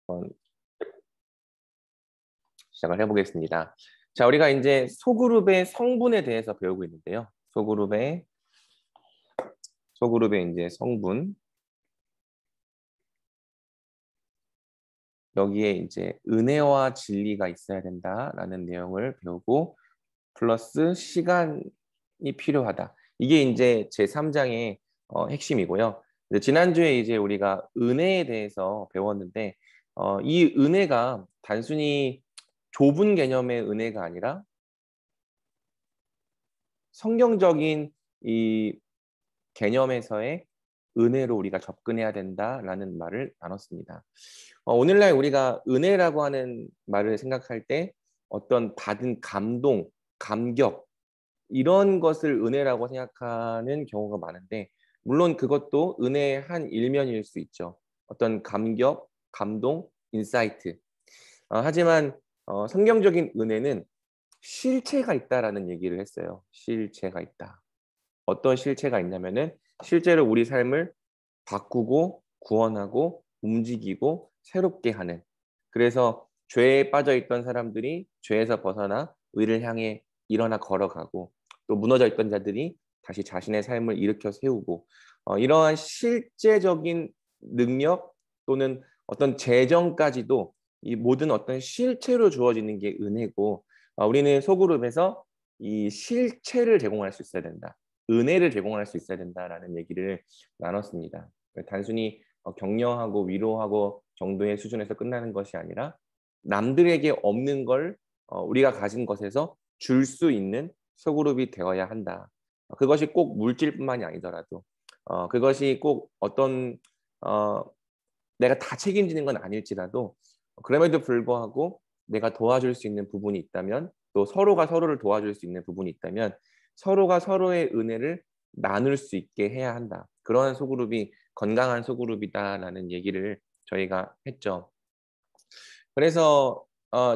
한번 시작을 해보겠습니다. 자, 우리가 이제 소그룹의 성분에 대해서 배우고 있는데요. 소그룹의 이제 성분, 여기에 이제 은혜와 진리가 있어야 된다라는 내용을 배우고 플러스 시간이 필요하다. 이게 이제 제3장의 핵심이고요. 지난주에 이제 우리가 은혜에 대해서 배웠는데 이 은혜가 단순히 좁은 개념의 은혜가 아니라 성경적인 이 개념에서의 은혜로 우리가 접근해야 된다라는 말을 나눴습니다. 오늘날 우리가 은혜라고 하는 말을 생각할 때 어떤 받은 감동, 감격 이런 것을 은혜라고 생각하는 경우가 많은데 물론 그것도 은혜의 한 일면일 수 있죠. 어떤 감격, 감동, 인사이트. 하지만 성경적인 은혜는 실체가 있다라는 얘기를 했어요. 실체가 있다. 어떤 실체가 있냐면은 실제로 우리 삶을 바꾸고 구원하고 움직이고 새롭게 하는. 그래서 죄에 빠져 있던 사람들이 죄에서 벗어나 의를 향해 일어나 걸어가고 또 무너져 있던 자들이 다시 자신의 삶을 일으켜 세우고 이러한 실제적인 능력 또는 어떤 재정까지도 이 모든 어떤 실체로 주어지는 게 은혜고 우리는 소그룹에서 이 실체를 제공할 수 있어야 된다. 은혜를 제공할 수 있어야 된다라는 얘기를 나눴습니다. 단순히 격려하고 위로하고 정도의 수준에서 끝나는 것이 아니라 남들에게 없는 걸 우리가 가진 것에서 줄 수 있는 소그룹이 되어야 한다. 그것이 꼭 물질뿐만이 아니더라도 그것이 꼭 어떤 내가 다 책임지는 건 아닐지라도 그럼에도 불구하고 내가 도와줄 수 있는 부분이 있다면 또 서로가 서로를 도와줄 수 있는 부분이 있다면 서로가 서로의 은혜를 나눌 수 있게 해야 한다. 그러한 소그룹이 건강한 소그룹이다라는 얘기를 저희가 했죠. 그래서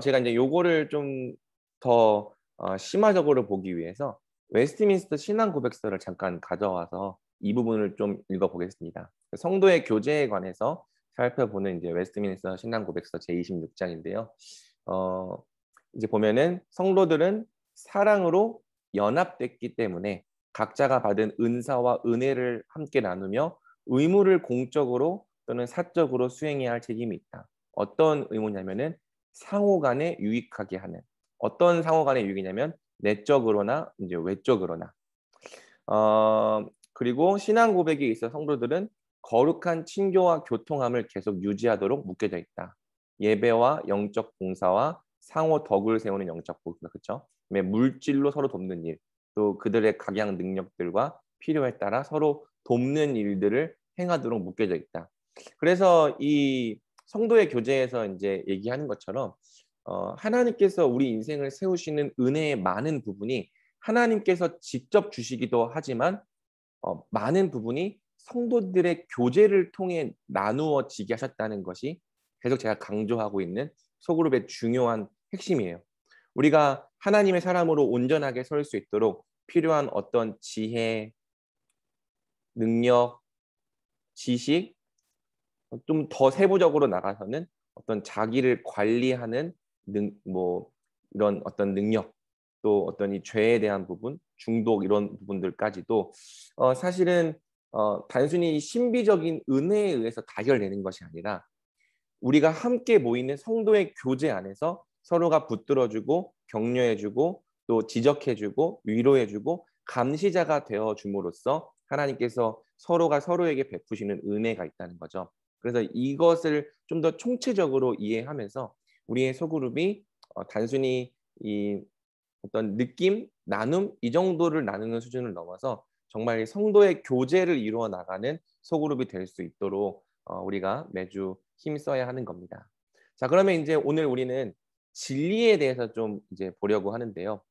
제가 이제 요거를 좀 더 심화적으로 보기 위해서 웨스트민스터 신앙 고백서를 잠깐 가져와서 이 부분을 좀 읽어보겠습니다. 성도의 교제에 관해서 살펴보는 이제 웨스트민스터 신앙 고백서 제26장인데요. 이제 보면은 성도들은 사랑으로 연합됐기 때문에 각자가 받은 은사와 은혜를 함께 나누며 의무를 공적으로 또는 사적으로 수행해야 할 책임이 있다. 어떤 의무냐면은 상호 간에 유익하게 하는. 어떤 상호 간의 유익이냐면 내적으로나 이제 외적으로나. 그리고 신앙 고백에 있어 성도들은 거룩한 친교와 교통함을 계속 유지하도록 묶여져 있다. 예배와 영적 봉사와 상호 덕을 세우는 영적 봉사, 그렇죠? 물질로 서로 돕는 일, 또 그들의 각양 능력들과 필요에 따라 서로 돕는 일들을 행하도록 묶여져 있다. 그래서 이 성도의 교제에서 이제 얘기하는 것처럼 하나님께서 우리 인생을 세우시는 은혜의 많은 부분이 하나님께서 직접 주시기도 하지만 많은 부분이 성도들의 교제를 통해 나누어지게 하셨다는 것이 계속 제가 강조하고 있는 소그룹의 중요한 핵심이에요. 우리가 하나님의 사람으로 온전하게 설 수 있도록 필요한 어떤 지혜, 능력, 지식, 좀 더 세부적으로 나가서는 어떤 자기를 관리하는 이런 어떤 능력, 또 어떤 이 죄에 대한 부분, 중독 이런 부분들까지도 사실은 단순히 신비적인 은혜에 의해서 다결되는 것이 아니라 우리가 함께 모이는 성도의 교제 안에서 서로가 붙들어주고 격려해주고 또 지적해주고 위로해주고 감시자가 되어줌으로써 하나님께서 서로가 서로에게 베푸시는 은혜가 있다는 거죠. 그래서 이것을 좀 더 총체적으로 이해하면서 우리의 소그룹이 단순히 이 어떤 느낌, 나눔 이 정도를 나누는 수준을 넘어서 정말 성도의 교제를 이루어 나가는 소그룹이 될 수 있도록 우리가 매주 힘써야 하는 겁니다. 자, 그러면 이제 오늘 우리는 진리에 대해서 좀 이제 보려고 하는데요.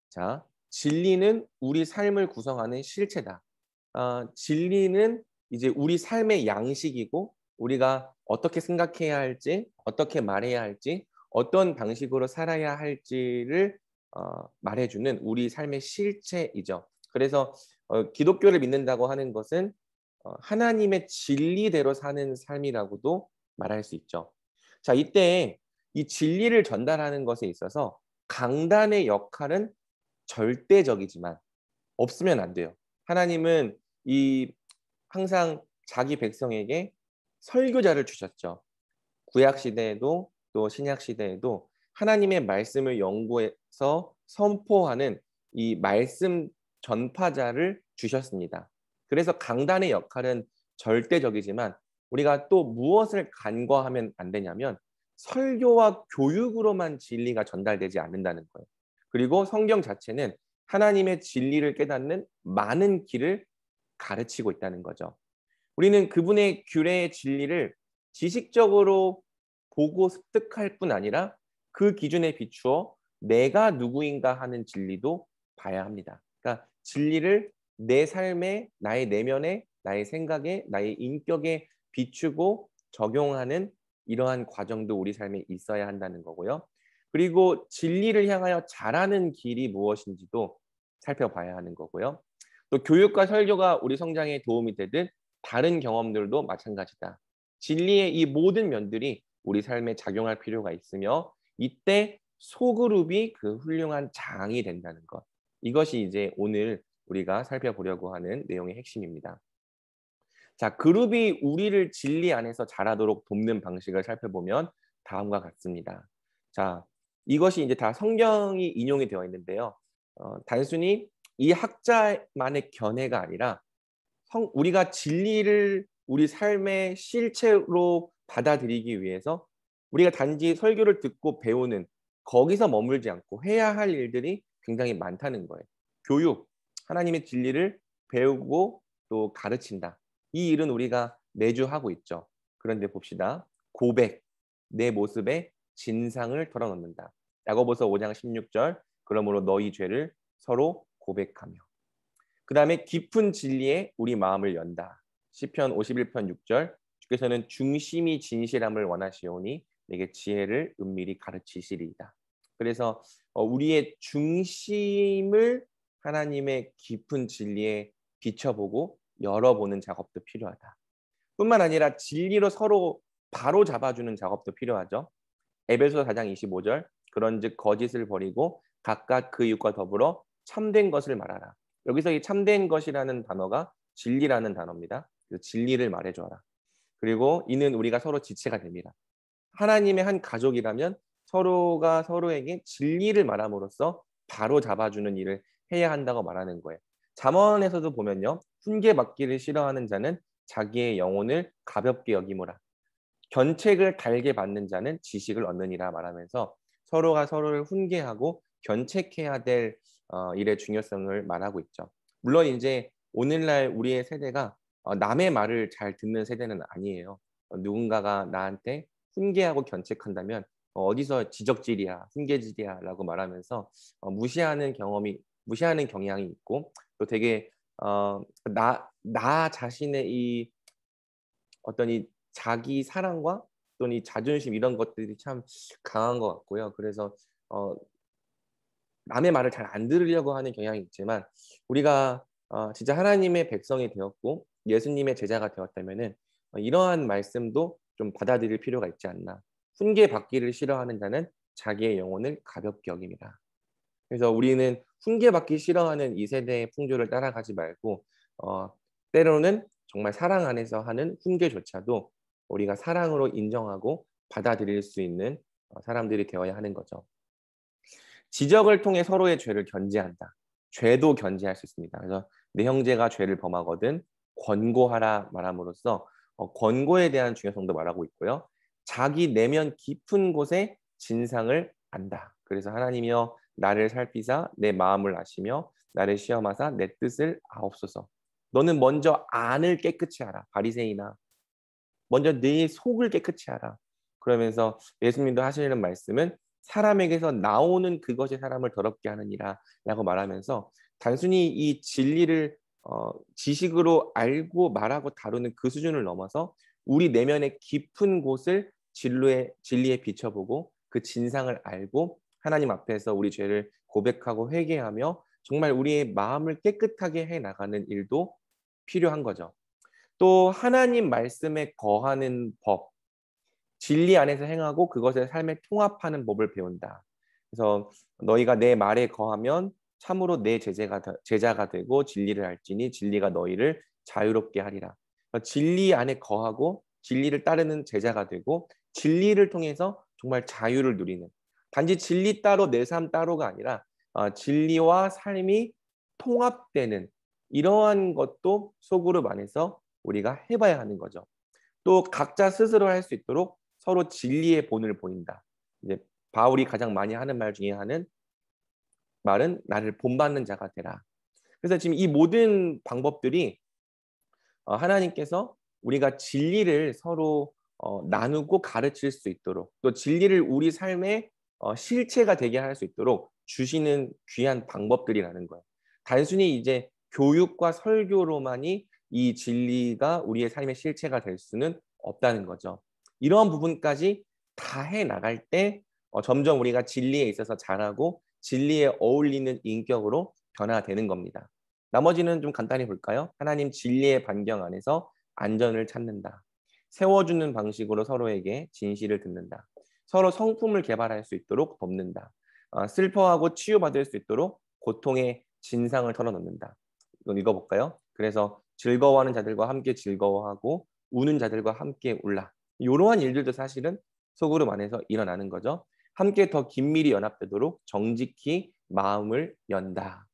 자, 진리는 우리 삶을 구성하는 실체다. 진리는 이제 우리 삶의 양식이고 우리가 어떻게 생각해야 할지, 어떻게 말해야 할지, 어떤 방식으로 살아야 할지를 말해주는 우리 삶의 실체이죠. 그래서 기독교를 믿는다고 하는 것은 하나님의 진리대로 사는 삶이라고도 말할 수 있죠. 자, 이때 이 진리를 전달하는 것에 있어서 강단의 역할은 절대적이지만 없으면 안 돼요. 하나님은 이 항상 자기 백성에게 설교자를 주셨죠. 구약 시대에도 또 신약 시대에도 하나님의 말씀을 연구해서 선포하는 이 말씀 전파자를 주셨습니다. 그래서 강단의 역할은 절대적이지만 우리가 또 무엇을 간과하면 안 되냐면 설교와 교육으로만 진리가 전달되지 않는다는 거예요. 그리고 성경 자체는 하나님의 진리를 깨닫는 많은 길을 가르치고 있다는 거죠. 우리는 그분의 규례의 진리를 지식적으로 보고 습득할 뿐 아니라 그 기준에 비추어 내가 누구인가 하는 진리도 봐야 합니다. 그러니까 진리를 내 삶에, 나의 내면에, 나의 생각에, 나의 인격에 비추고 적용하는 이러한 과정도 우리 삶에 있어야 한다는 거고요. 그리고 진리를 향하여 잘하는 길이 무엇인지도 살펴봐야 하는 거고요. 또 교육과 설교가 우리 성장에 도움이 되듯 다른 경험들도 마찬가지다. 진리의 이 모든 면들이 우리 삶에 작용할 필요가 있으며 이때 소그룹이 그 훌륭한 장이 된다는 것. 이것이 이제 오늘 우리가 살펴보려고 하는 내용의 핵심입니다. 자, 그룹이 우리를 진리 안에서 자라도록 돕는 방식을 살펴보면 다음과 같습니다. 자, 이것이 이제 다 성경이 인용이 되어 있는데요. 단순히 이 학자만의 견해가 아니라 우리가 진리를 우리 삶의 실체로 받아들이기 위해서 우리가 단지 설교를 듣고 배우는 거기서 머물지 않고 해야 할 일들이 굉장히 많다는 거예요. 교육, 하나님의 진리를 배우고 또 가르친다. 이 일은 우리가 매주 하고 있죠. 그런데 봅시다. 고백, 내 모습의 진상을 털어놓는다. 야고보서 5장 16절, 그러므로 너희 죄를 서로 고백하며. 그 다음에 깊은 진리에 우리 마음을 연다. 시편 51편 6절, 주께서는 중심이 진실함을 원하시오니 내게 지혜를 은밀히 가르치시리이다. 그래서 우리의 중심을 하나님의 깊은 진리에 비춰보고 열어보는 작업도 필요하다. 뿐만 아니라 진리로 서로 바로 잡아주는 작업도 필요하죠. 에베소 4장 25절, 그런즉 거짓을 버리고 각각 그 이웃과 더불어 참된 것을 말하라. 여기서 이 참된 것이라는 단어가 진리라는 단어입니다. 그래서 진리를 말해줘라. 그리고 이는 우리가 서로 지체가 됩니다. 하나님의 한 가족이라면 서로가 서로에게 진리를 말함으로써 바로 잡아주는 일을 해야 한다고 말하는 거예요. 잠언에서도 보면요. 훈계받기를 싫어하는 자는 자기의 영혼을 가볍게 여기므라. 견책을 달게 받는 자는 지식을 얻느니라 말하면서 서로가 서로를 훈계하고 견책해야 될 일의 중요성을 말하고 있죠. 물론 이제 오늘날 우리의 세대가 남의 말을 잘 듣는 세대는 아니에요. 누군가가 나한테 훈계하고 견책한다면 어디서 지적질이야, 훈계질이야라고 말하면서 무시하는 경향이 있고 또 되게 나 자신의 이 어떤 이 자기 사랑과 또는 이 자존심 이런 것들이 참 강한 것 같고요. 그래서 남의 말을 잘 안 들으려고 하는 경향이 있지만 우리가 진짜 하나님의 백성이 되었고 예수님의 제자가 되었다면은 이러한 말씀도 좀 받아들일 필요가 있지 않나. 훈계받기를 싫어하는 자는 자기의 영혼을 가볍게 여깁니다. 그래서 우리는 훈계받기 싫어하는 이 세대의 풍조를 따라가지 말고 때로는 정말 사랑 안에서 하는 훈계조차도 우리가 사랑으로 인정하고 받아들일 수 있는 사람들이 되어야 하는 거죠. 지적을 통해 서로의 죄를 견제한다. 죄도 견제할 수 있습니다. 그래서 내 형제가 죄를 범하거든 권고하라 말함으로써 권고에 대한 중요성도 말하고 있고요. 자기 내면 깊은 곳에 진상을 안다. 그래서 하나님이여 나를 살피사 내 마음을 아시며 나를 시험하사 내 뜻을 아옵소서. 너는 먼저 안을 깨끗이 하라. 바리새인아. 먼저 네 속을 깨끗이 하라. 그러면서 예수님도 하시는 말씀은 사람에게서 나오는 그것이 사람을 더럽게 하느니라 라고 말하면서 단순히 이 진리를 지식으로 알고 말하고 다루는 그 수준을 넘어서 우리 내면의 깊은 곳을 진리에 비춰보고 그 진상을 알고 하나님 앞에서 우리 죄를 고백하고 회개하며 정말 우리의 마음을 깨끗하게 해나가는 일도 필요한 거죠. 또 하나님 말씀에 거하는 법, 진리 안에서 행하고 그것을 삶에 통합하는 법을 배운다. 그래서 너희가 내 말에 거하면 참으로 내 제자가 되고 진리를 알지니 진리가 너희를 자유롭게 하리라. 진리 안에 거하고 진리를 따르는 제자가 되고 진리를 통해서 정말 자유를 누리는, 단지 진리 따로 내 삶 따로가 아니라 진리와 삶이 통합되는 이러한 것도 소그룹 안에서 우리가 해봐야 하는 거죠. 또 각자 스스로 할 수 있도록 서로 진리의 본을 보인다. 이제 바울이 가장 많이 하는 말 중에 하는 말은 나를 본받는 자가 되라. 그래서 지금 이 모든 방법들이 하나님께서 우리가 진리를 서로 나누고 가르칠 수 있도록, 또 진리를 우리 삶의 실체가 되게 할 수 있도록 주시는 귀한 방법들이라는 거예요. 단순히 이제 교육과 설교로만이 이 진리가 우리의 삶의 실체가 될 수는 없다는 거죠. 이러한 부분까지 다 해 나갈 때 점점 우리가 진리에 있어서 자라고 진리에 어울리는 인격으로 변화되는 겁니다. 나머지는 좀 간단히 볼까요? 하나님 진리의 반경 안에서 안전을 찾는다. 세워주는 방식으로 서로에게 진실을 듣는다. 서로 성품을 개발할 수 있도록 돕는다. 슬퍼하고 치유받을 수 있도록 고통의 진상을 털어놓는다. 이건 읽어볼까요? 그래서 즐거워하는 자들과 함께 즐거워하고 우는 자들과 함께 울라. 이러한 일들도 사실은 소그룹 안에서 일어나는 거죠. 함께 더 긴밀히 연합되도록 정직히 마음을 연다.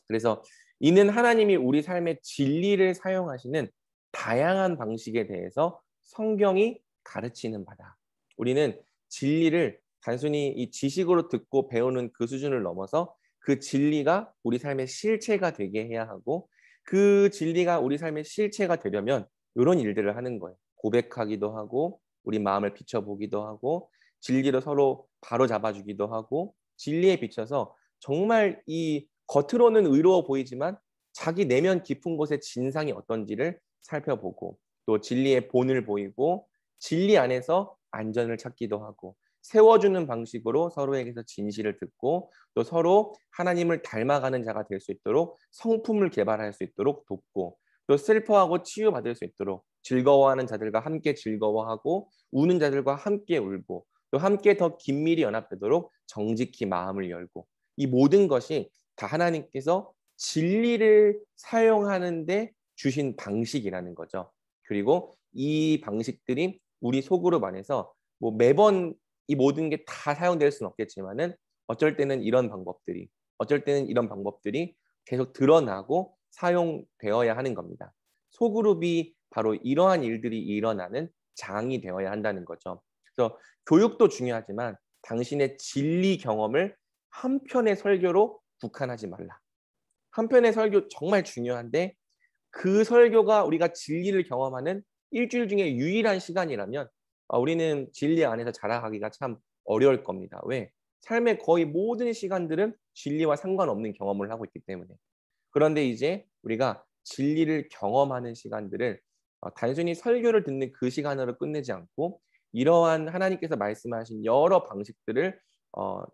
그래서 이는 하나님이 우리 삶의 진리를 사용하시는 다양한 방식에 대해서 성경이 가르치는 바다. 우리는 진리를 단순히 이 지식으로 듣고 배우는 그 수준을 넘어서 그 진리가 우리 삶의 실체가 되게 해야 하고, 그 진리가 우리 삶의 실체가 되려면 이런 일들을 하는 거예요. 고백하기도 하고 우리 마음을 비춰보기도 하고 진리로 서로 바로 잡아주기도 하고 진리에 비춰서 정말 이 겉으로는 의로워 보이지만 자기 내면 깊은 곳의 진상이 어떤지를 살펴보고, 또 진리의 본을 보이고 진리 안에서 안전을 찾기도 하고, 세워주는 방식으로 서로에게서 진실을 듣고 또 서로 하나님을 닮아가는 자가 될 수 있도록 성품을 개발할 수 있도록 돕고, 또 슬퍼하고 치유받을 수 있도록 즐거워하는 자들과 함께 즐거워하고 우는 자들과 함께 울고, 또 함께 더 긴밀히 연합되도록 정직히 마음을 열고, 이 모든 것이 다 하나님께서 진리를 사용하는데 주신 방식이라는 거죠. 그리고 이 방식들이 우리 소그룹 안에서 뭐 매번 이 모든 게 다 사용될 수는 없겠지만은 어쩔 때는 이런 방법들이, 어쩔 때는 이런 방법들이 계속 드러나고 사용되어야 하는 겁니다. 소그룹이 바로 이러한 일들이 일어나는 장이 되어야 한다는 거죠. 그래서 교육도 중요하지만 당신의 진리 경험을 한 편의 설교로 국한하지 말라. 한 편의 설교 정말 중요한데 그 설교가 우리가 진리를 경험하는 일주일 중에 유일한 시간이라면 우리는 진리 안에서 자라가기가 참 어려울 겁니다. 왜? 삶의 거의 모든 시간들은 진리와 상관없는 경험을 하고 있기 때문에. 그런데 이제 우리가 진리를 경험하는 시간들을 단순히 설교를 듣는 그 시간으로 끝내지 않고 이러한 하나님께서 말씀하신 여러 방식들을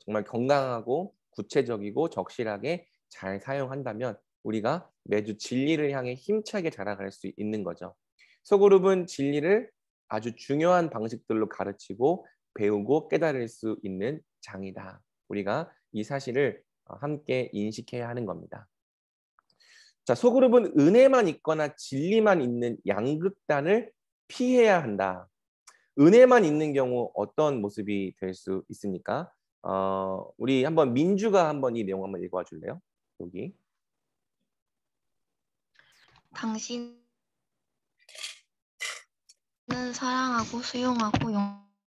정말 건강하고 구체적이고 적실하게 잘 사용한다면 우리가 매주 진리를 향해 힘차게 자라갈 수 있는 거죠. 소그룹은 진리를 아주 중요한 방식들로 가르치고 배우고 깨달을 수 있는 장이다. 우리가 이 사실을 함께 인식해야 하는 겁니다. 자, 소그룹은 은혜만 있거나 진리만 있는 양극단을 피해야 한다. 은혜만 있는 경우 어떤 모습이 될 수 있습니까? 우리 한번 민주가 한번 이 내용 한번 읽어 줄래요? 여기. 당신은 사랑하고 수용하고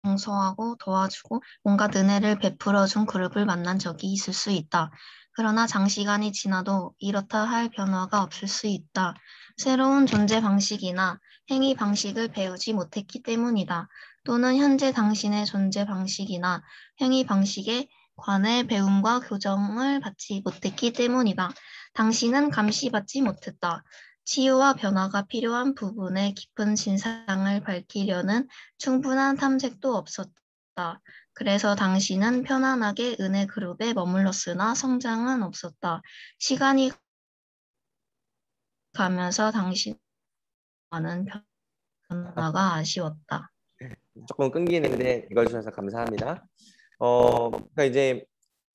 용서하고 도와주고 온갖 은혜를 베풀어준 그룹을 만난 적이 있을 수 있다. 그러나 장시간이 지나도 이렇다 할 변화가 없을 수 있다. 새로운 존재 방식이나 행위 방식을 배우지 못했기 때문이다. 또는 현재 당신의 존재 방식이나 행위 방식에 관해 배움과 교정을 받지 못했기 때문이다. 당신은 감시받지 못했다. 치유와 변화가 필요한 부분의 깊은 진상을 밝히려는 충분한 탐색도 없었다. 그래서 당신은 편안하게 은혜 그룹에 머물렀으나 성장은 없었다. 시간이 가면서 당신은 변화가 아쉬웠다. 조금 끊기는데 읽어주셔서 감사합니다. 그러니까 이제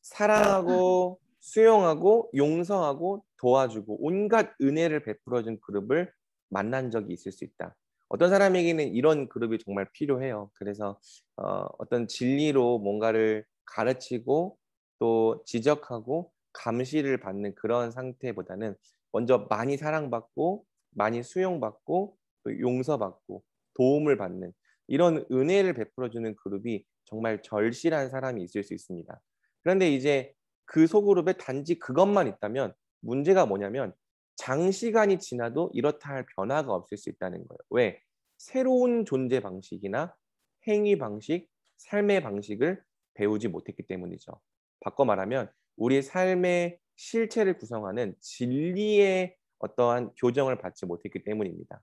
사랑하고 수용하고 용서하고 도와주고 온갖 은혜를 베풀어준 그룹을 만난 적이 있을 수 있다. 어떤 사람에게는 이런 그룹이 정말 필요해요. 그래서 어떤 진리로 뭔가를 가르치고 또 지적하고 감시를 받는 그런 상태보다는 먼저 많이 사랑받고 많이 수용받고 또 용서받고 도움을 받는 이런 은혜를 베풀어주는 그룹이 정말 절실한 사람이 있을 수 있습니다. 그런데 이제 그 소그룹에 단지 그것만 있다면 문제가 뭐냐면 장시간이 지나도 이렇다 할 변화가 없을 수 있다는 거예요. 왜? 새로운 존재 방식이나 행위 방식, 삶의 방식을 배우지 못했기 때문이죠. 바꿔 말하면 우리 삶의 실체를 구성하는 진리의 어떠한 교정을 받지 못했기 때문입니다.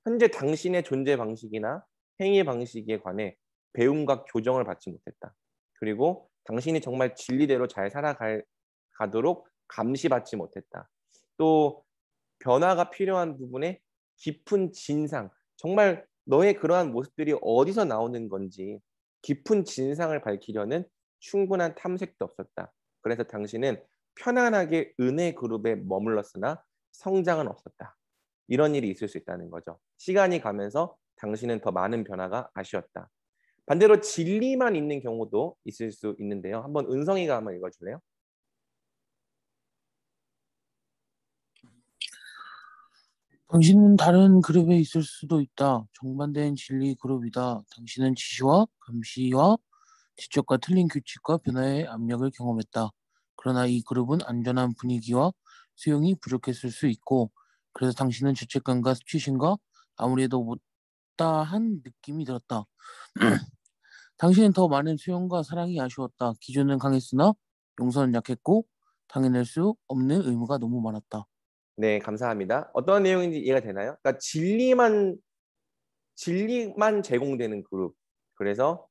현재 당신의 존재 방식이나 행위 방식에 관해 배움과 교정을 받지 못했다. 그리고 당신이 정말 진리대로 잘 살아가도록 감시받지 못했다. 또 변화가 필요한 부분에 깊은 진상, 정말 너의 그러한 모습들이 어디서 나오는 건지 깊은 진상을 밝히려는 충분한 탐색도 없었다. 그래서 당신은 편안하게 은혜 그룹에 머물렀으나 성장은 없었다. 이런 일이 있을 수 있다는 거죠. 시간이 가면서 당신은 더 많은 변화가 아쉬웠다. 반대로 진리만 있는 경우도 있을 수 있는데요. 한번 은성이가 한번 읽어줄래요? 당신은 다른 그룹에 있을 수도 있다. 정반대인 진리 그룹이다. 당신은 지시와 감시와 지적과 틀린 규칙과 변화의 압력을 경험했다. 그러나 이 그룹은 안전한 분위기와 수용이 부족했을 수 있고, 그래서 당신은 죄책감과 수치심과 아무래도 못다한 느낌이 들었다. 당신은 더 많은 수용과 사랑이 아쉬웠다. 기준은 강했으나 용서는 약했고, 당해낼 수 없는 의무가 너무 많았다. 네, 감사합니다. 어떤 내용인지 이해가 되나요? 그러니까 진리만 제공되는 그룹. 그래서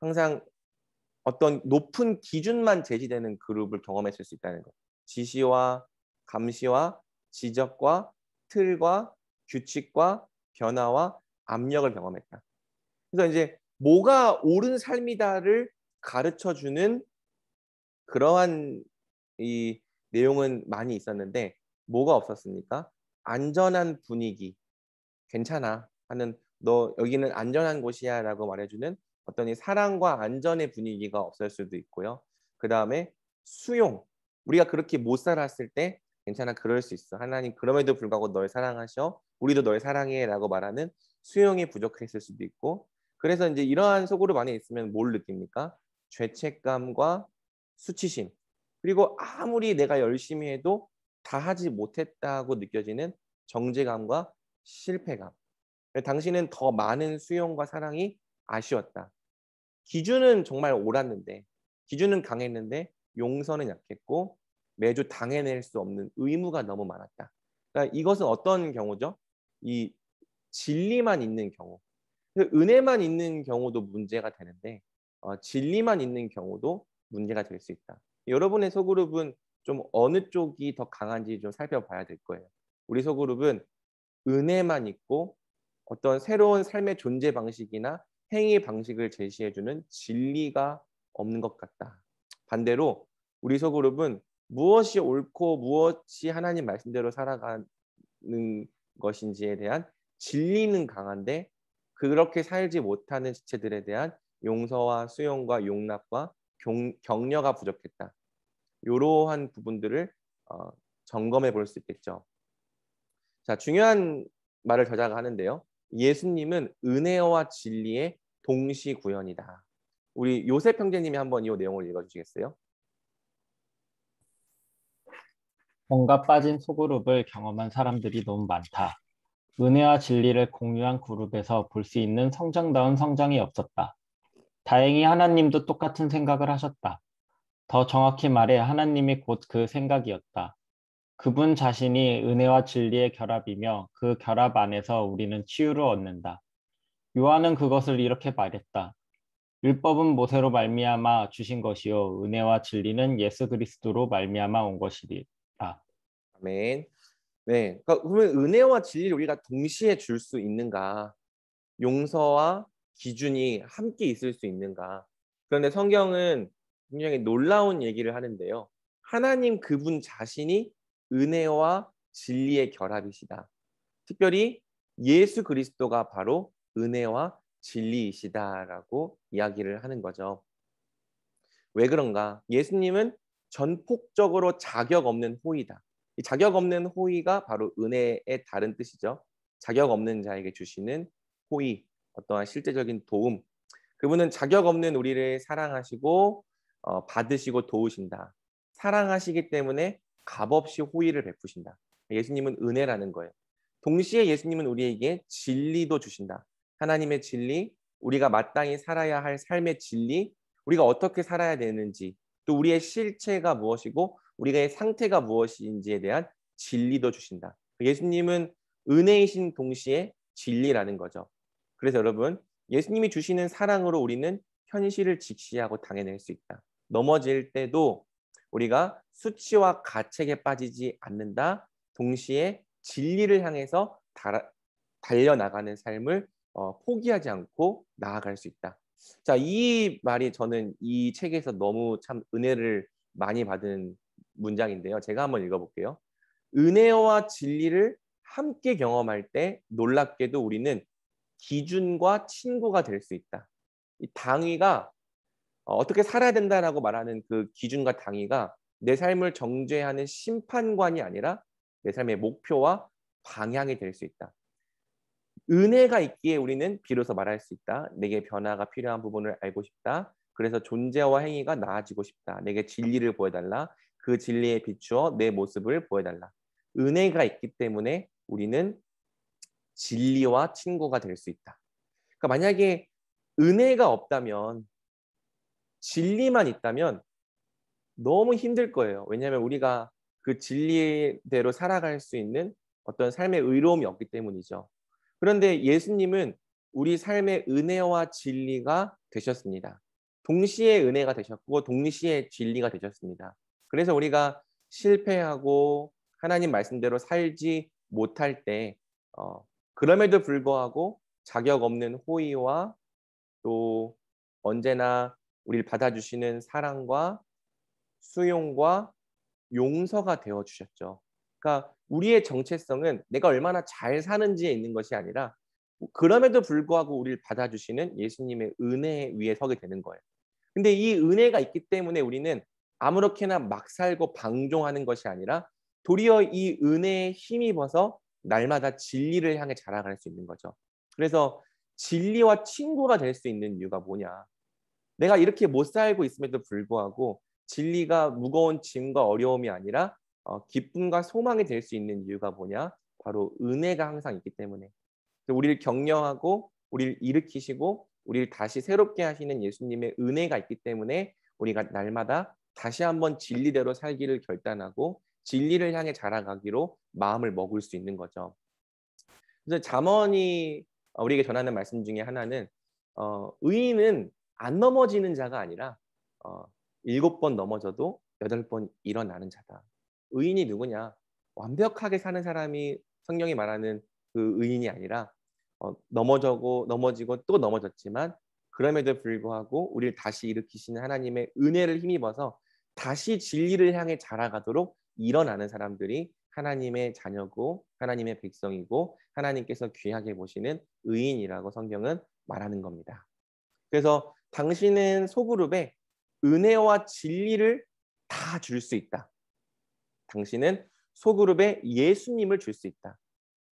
항상 어떤 높은 기준만 제시되는 그룹을 경험했을 수 있다는 것. 지시와 감시와 지적과 틀과 규칙과 변화와 압력을 경험했다. 그래서 이제 뭐가 옳은 삶이다를 가르쳐주는 그러한 이 내용은 많이 있었는데 뭐가 없었습니까? 안전한 분위기, 괜찮아 하는 너 여기는 안전한 곳이야 라고 말해주는 어떤 이 사랑과 안전의 분위기가 없을 수도 있고요. 그 다음에 수용. 우리가 그렇게 못 살았을 때 괜찮아 그럴 수 있어. 하나님 그럼에도 불구하고 널 사랑하셔. 우리도 널 사랑해 라고 말하는 수용이 부족했을 수도 있고 그래서 이제 이러한 속으로 많이 있으면 뭘 느낍니까? 죄책감과 수치심. 그리고 아무리 내가 열심히 해도 다 하지 못했다고 느껴지는 정죄감과 실패감. 당신은 더 많은 수용과 사랑이 아쉬웠다. 기준은 정말 옳았는데, 기준은 강했는데 용서는 약했고 매주 당해낼 수 없는 의무가 너무 많았다. 그러니까 이것은 어떤 경우죠? 이 진리만 있는 경우. 은혜만 있는 경우도 문제가 되는데 진리만 있는 경우도 문제가 될 수 있다. 여러분의 소그룹은 좀 어느 쪽이 더 강한지 좀 살펴봐야 될 거예요. 우리 소그룹은 은혜만 있고 어떤 새로운 삶의 존재 방식이나 행위 방식을 제시해주는 진리가 없는 것 같다. 반대로 우리 소그룹은 무엇이 옳고 무엇이 하나님 말씀대로 살아가는 것인지에 대한 진리는 강한데 그렇게 살지 못하는 지체들에 대한 용서와 수용과 용납과 격려가 부족했다. 이러한 부분들을 점검해 볼 수 있겠죠. 자, 중요한 말을 저자가 하는데요. 예수님은 은혜와 진리의 동시구현이다. 우리 요셉 형제님이 한번 이 내용을 읽어주시겠어요? 뭔가 빠진 소그룹을 경험한 사람들이 너무 많다. 은혜와 진리를 공유한 그룹에서 볼 수 있는 성장다운 성장이 없었다. 다행히 하나님도 똑같은 생각을 하셨다. 더 정확히 말해 하나님이 곧 그 생각이었다. 그분 자신이 은혜와 진리의 결합이며 그 결합 안에서 우리는 치유를 얻는다. 요한은 그것을 이렇게 말했다. 율법은 모세로 말미암아 주신 것이요 은혜와 진리는 예수 그리스도로 말미암아 온 것이라. 아멘. 네, 그러면 은혜와 진리를 우리가 동시에 줄 수 있는가? 용서와 기준이 함께 있을 수 있는가? 그런데 성경은 굉장히 놀라운 얘기를 하는데요. 하나님 그분 자신이 은혜와 진리의 결합이시다. 특별히 예수 그리스도가 바로 은혜와 진리이시다라고 이야기를 하는 거죠. 왜 그런가? 예수님은 전폭적으로 자격 없는 호의다. 이 자격 없는 호의가 바로 은혜의 다른 뜻이죠. 자격 없는 자에게 주시는 호의, 어떠한 실제적인 도움. 그분은 자격 없는 우리를 사랑하시고 받으시고 도우신다. 사랑하시기 때문에 값없이 호의를 베푸신다. 예수님은 은혜라는 거예요. 동시에 예수님은 우리에게 진리도 주신다. 하나님의 진리, 우리가 마땅히 살아야 할 삶의 진리, 우리가 어떻게 살아야 되는지, 또 우리의 실체가 무엇이고 우리의 상태가 무엇인지에 대한 진리도 주신다. 예수님은 은혜이신 동시에 진리라는 거죠. 그래서 여러분, 예수님이 주시는 사랑으로 우리는 현실을 직시하고 당해낼 수 있다. 넘어질 때도 우리가 수치와 가책에 빠지지 않는다. 동시에 진리를 향해서 달려나가는 삶을 포기하지 않고 나아갈 수 있다. 자, 이 말이 저는 이 책에서 너무 참 은혜를 많이 받은 문장인데요. 제가 한번 읽어볼게요. 은혜와 진리를 함께 경험할 때 놀랍게도 우리는 기준과 친구가 될 수 있다. 이 당위가 어떻게 살아야 된다라고 말하는 그 기준과 당위가 내 삶을 정죄하는 심판관이 아니라 내 삶의 목표와 방향이 될 수 있다. 은혜가 있기에 우리는 비로소 말할 수 있다. 내게 변화가 필요한 부분을 알고 싶다. 그래서 존재와 행위가 나아지고 싶다. 내게 진리를 보여달라. 그 진리에 비추어 내 모습을 보여달라. 은혜가 있기 때문에 우리는 진리와 친구가 될 수 있다. 그러니까 만약에 은혜가 없다면, 진리만 있다면 너무 힘들 거예요. 왜냐하면 우리가 그 진리대로 살아갈 수 있는 어떤 삶의 의로움이 없기 때문이죠. 그런데 예수님은 우리 삶의 은혜와 진리가 되셨습니다. 동시에 은혜가 되셨고 동시에 진리가 되셨습니다. 그래서 우리가 실패하고 하나님 말씀대로 살지 못할 때 그럼에도 불구하고 자격 없는 호의와 또 언제나 우리를 받아주시는 사랑과 수용과 용서가 되어주셨죠. 그러니까 우리의 정체성은 내가 얼마나 잘 사는지에 있는 것이 아니라 그럼에도 불구하고 우리를 받아주시는 예수님의 은혜 위에 서게 되는 거예요. 근데 이 은혜가 있기 때문에 우리는 아무렇게나 막 살고 방종하는 것이 아니라 도리어 이 은혜에 힘입어서 날마다 진리를 향해 자라갈 수 있는 거죠. 그래서 진리와 친구가 될 수 있는 이유가 뭐냐? 내가 이렇게 못 살고 있음에도 불구하고 진리가 무거운 짐과 어려움이 아니라 기쁨과 소망이 될 수 있는 이유가 뭐냐? 바로 은혜가 항상 있기 때문에. 우리를 격려하고 우리를 일으키시고 우리를 다시 새롭게 하시는 예수님의 은혜가 있기 때문에 우리가 날마다 다시 한번 진리대로 살기를 결단하고 진리를 향해 자라가기로 마음을 먹을 수 있는 거죠. 그래서 잠언이 우리에게 전하는 말씀 중에 하나는 의인은 안 넘어지는 자가 아니라 7번 넘어져도 8번 일어나는 자다. 의인이 누구냐? 완벽하게 사는 사람이 성경이 말하는 그 의인이 아니라 넘어지고 또 넘어졌지만 그럼에도 불구하고 우리를 다시 일으키시는 하나님의 은혜를 힘입어서 다시 진리를 향해 자라가도록 일어나는 사람들이 하나님의 자녀고 하나님의 백성이고 하나님께서 귀하게 보시는 의인이라고 성경은 말하는 겁니다. 그래서 당신은 소그룹에 은혜와 진리를 다 줄 수 있다. 당신은 소그룹에 예수님을 줄 수 있다.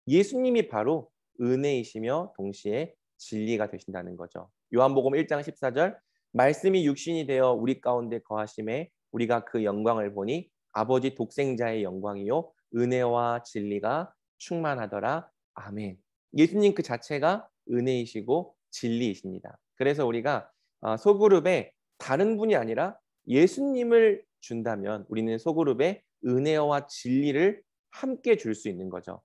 예수님이 바로 은혜이시며 동시에 진리가 되신다는 거죠. 요한복음 1장 14절 말씀이 육신이 되어 우리 가운데 거하심에 우리가 그 영광을 보니 아버지 독생자의 영광이요 은혜와 진리가 충만하더라. 아멘. 예수님 그 자체가 은혜이시고 진리이십니다. 그래서 우리가 소그룹에 다른 분이 아니라 예수님을 준다면 우리는 소그룹에 은혜와 진리를 함께 줄 수 있는 거죠.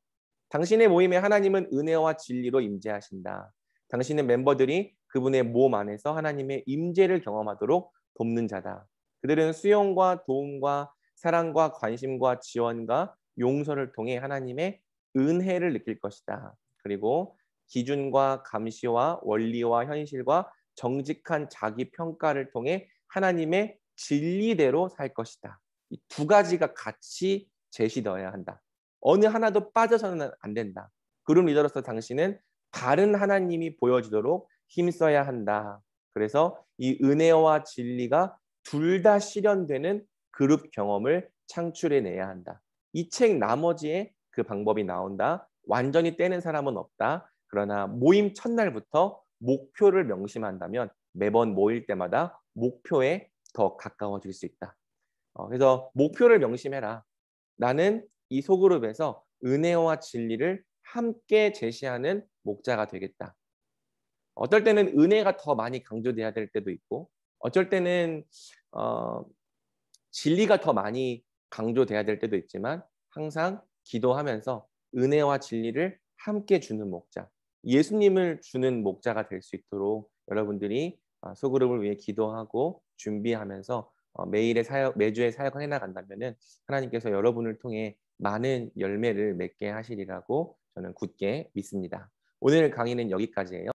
당신의 모임에 하나님은 은혜와 진리로 임재하신다. 당신의 멤버들이 그분의 몸 안에서 하나님의 임재를 경험하도록 돕는 자다. 그들은 수용과 도움과 사랑과 관심과 지원과 용서를 통해 하나님의 은혜를 느낄 것이다. 그리고 기준과 감시와 원리와 현실과 정직한 자기 평가를 통해 하나님의 진리대로 살 것이다. 이 두 가지가 같이 제시되어야 한다. 어느 하나도 빠져서는 안 된다. 그룹 리더로서 당신은 다른 하나님이 보여지도록 힘써야 한다. 그래서 이 은혜와 진리가 둘 다 실현되는 그룹 경험을 창출해내야 한다. 이 책 나머지에 그 방법이 나온다. 완전히 떼는 사람은 없다. 그러나 모임 첫날부터 목표를 명심한다면 매번 모일 때마다 목표에 더 가까워질 수 있다. 그래서 목표를 명심해라. 나는 이 소그룹에서 은혜와 진리를 함께 제시하는 목자가 되겠다. 어떨 때는 은혜가 더 많이 강조돼야 될 때도 있고, 어쩔 때는 진리가 더 많이 강조돼야 될 때도 있지만 항상 기도하면서 은혜와 진리를 함께 주는 목자, 예수님을 주는 목자가 될 수 있도록 여러분들이 소그룹을 위해 기도하고 준비하면서 매주의 사역을 해나간다면 하나님께서 여러분을 통해 많은 열매를 맺게 하시리라고 저는 굳게 믿습니다. 오늘 강의는 여기까지예요.